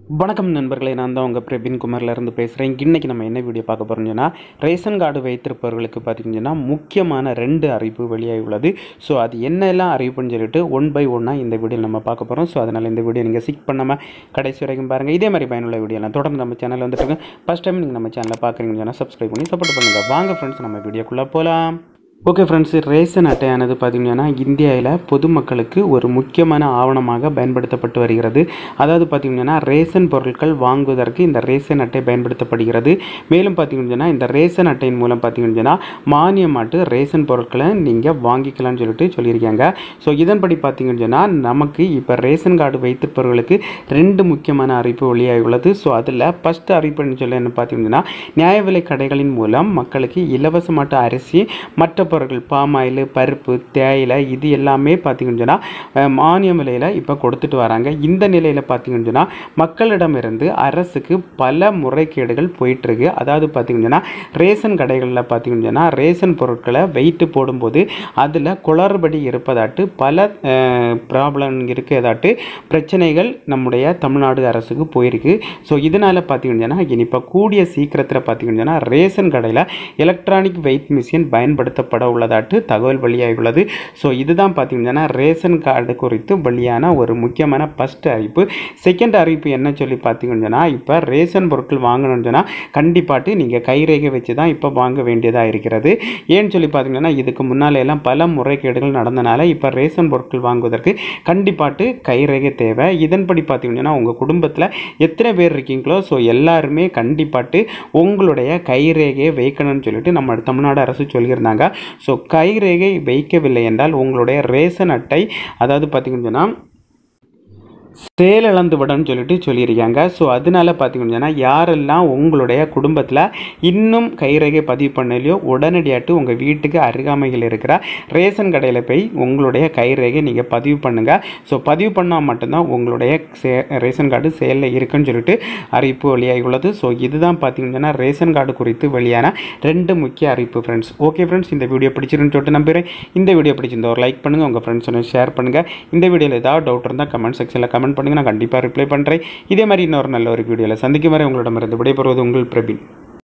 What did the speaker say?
வணக்கம் நண்பர்களே, நான் தான் உங்கள் பிரபின் குமார்லேருந்து பேசுகிறேன். இன்றைக்கி நம்ம என்ன வீடியோ பார்க்க போகிறோம்னா, ரேஷன் கார்டு வைத்திருப்பவர்களுக்கு பார்த்திங்கன்னா முக்கியமான 2 அறிவிப்பு வெளியாகி உள்ளது. ஸோ அது என்னெல்லாம் அறிவிப்புன்னு சொல்லிட்டு ஒன் பை ஒன்னாக இந்த வீடியோவில் நம்ம பார்க்க போகிறோம். ஸோ அதனால் இந்த வீடியோ நீங்கள் ஸ்கிப் பண்ணாமல் கடைசி வரைக்கும் பாருங்கள். இதே மாதிரி பயனுள்ள வீடியோலாம் தொடர்ந்து நம்ம சேனலில் வந்துட்டு ஃபஸ்ட் டைம் நீங்கள் நம்ம சேனலில் பார்க்குறீங்கன்னு சொன்னால் சப்ஸ்கிரைப் பண்ணி சப்போர்ட் பண்ணுங்கள். வாங்க ஃப்ரெண்ட்ஸ், நம்ம வீடியோக்குள்ளே போகலாம். ஓகே ஃப்ரெண்ட்ஸ், ரேஷன் அட்டையானது பார்த்திங்கன்னா இந்தியாவில் பொதுமக்களுக்கு ஒரு முக்கியமான ஆவணமாக பயன்படுத்தப்பட்டு வருகிறது. அதாவது பார்த்திங்கன்னா ரேஷன் பொருட்கள் வாங்குவதற்கு இந்த ரேஷன் அட்டை பயன்படுத்தப்படுகிறது. மேலும் பார்த்திங்கன்னா இந்த ரேஷன் அட்டையின் மூலம் பார்த்திங்கன்னா மானியமாட்டு ரேஷன் பொருட்களை நீங்கள் வாங்கிக்கலாம்னு சொல்லியிருக்காங்க. ஸோ இதன்படி பார்த்திங்கன்னா நமக்கு இப்போ ரேஷன் கார்டு வைத்திருப்பவர்களுக்கு 2 முக்கியமான அறிவிப்பு வெளியாகி உள்ளது. ஸோ அதில் ஃபஸ்ட்டு அறிவிப்புன்னு சொல்லி என்ன பார்த்திங்கன்னா, நியாய விலை கடைகளின் மூலம் மக்களுக்கு இலவசமாட்டு அரிசி, மற்ற பொருட்கள் பாமாயில், பருப்பு, தேயிலை இது எல்லாமே பார்த்திங்கன்னா மானியம் விலையில் இப்போ கொடுத்துட்டு வராங்க. இந்த நிலையில் பார்த்திங்கன்னா மக்களிடமிருந்து அரசுக்கு பல முறைகேடுகள் போயிட்டுருக்கு. அதாவது பார்த்திங்கன்னா ரேஷன் கடைகளில் பார்த்திங்கன்னா ரேஷன் பொருட்களை வெயிட்டு போடும்போது அதில் குளறுபடி இருப்பதாட்டு பல ப்ராப்ளம் இருக்கிறதாட்டு பிரச்சனைகள் நம்முடைய தமிழ்நாடு அரசுக்கு போயிருக்கு. ஸோ இதனால் பார்த்திங்கன்னா இப்போ கூடிய சீக்கிரத்தில் பார்த்திங்கன்னா ரேஷன் கடையில் எலக்ட்ரானிக் வெயிட் மிஷின் பயன்படுத்தப்பட உள்ளதாட்டு தகவல் வெளியாகியுள்ளது. ஸோ இதுதான் பார்த்திங்கன்னா ரேஷன் கார்டு குறித்து வெளியான ஒரு முக்கியமான ஃபஸ்ட் அறிவிப்பு. செகண்ட் அறிவிப்பு என்ன சொல்லி பார்த்திங்கன்னா, இப்போ ரேஷன் பொருட்கள் வாங்கணும்னு சொன்னால் கண்டிப்பாட்டு நீங்கள் கைரேகை வச்சு தான் இப்போ வாங்க வேண்டியதாக இருக்கிறது. ஏன்னு சொல்லி பார்த்திங்கன்னா இதுக்கு முன்னால் எல்லாம் பல முறைகேடுகள் நடந்தனால இப்போ ரேஷன் பொருட்கள் வாங்குவதற்கு கண்டிப்பாட்டு கைரேகை தேவை. இதன்படி பார்த்திங்கன்னா உங்கள் குடும்பத்தில் எத்தனை பேர் இருக்கீங்களோ ஸோ எல்லாருமே கண்டிப்பாட்டு உங்களுடைய கைரேகையை வைக்கணும்னு சொல்லிட்டு நம்ம தமிழ்நாடு அரசு சொல்லியிருந்தாங்க. ஸோ கைரேகை வைக்கவில்லை என்றால் உங்களுடைய ரேஷன் அட்டை அதாவது பார்த்திங்கன்னா செயலிழந்து விடன்னு சொல்லியிருக்காங்க. ஸோ அதனால பார்த்திங்கன்னா யாரெல்லாம் உங்களுடைய குடும்பத்தில் இன்னும் கைரேகை பதிவு பண்ணலையோ உடனடியாட்டு உங்கள் வீட்டுக்கு அருகாமையில் இருக்கிற ரேஷன் கடையில் போய் உங்களுடைய கைரேகை நீங்கள் பதிவு பண்ணுங்கள். ஸோ பதிவு பண்ணால் மட்டும்தான் உங்களுடைய ரேஷன் கார்டு செயலில் இருக்குன்னு சொல்லிட்டு அறிவிப்பு வெளியாகி உள்ளது. ஸோ இதுதான் பார்த்திங்கன்னா ரேஷன் கார்டு குறித்து வெளியான 2 முக்கிய அறிவிப்பு ஃப்ரெண்ட்ஸ். ஓகே ஃப்ரெண்ட்ஸ், இந்த வீடியோ பிடிச்சிருன்னு சொல்லிட்டு நம்புகிறேன். இந்த வீடியோ பிடிச்சிருந்தா ஒரு லைக் பண்ணுங்கள், உங்கள் ஃப்ரெண்ட்ஸோட ஷேர் பண்ணுங்கள். இந்த வீடியோவில் ஏதாவது டவுட் இருந்தால் கமெண்ட் செக்ஷனில் கமெண்ட் பண்ணுங்கள், நான் கண்டிப்பாக ரிப்ளை பண்ணுறேன். இதே மாதிரி இன்னொரு நல்ல ஒரு வீடியோவில் சந்திக்கும் வரை உங்களிடமிருந்து விடைபெறுவது உங்கள் பிரபின்.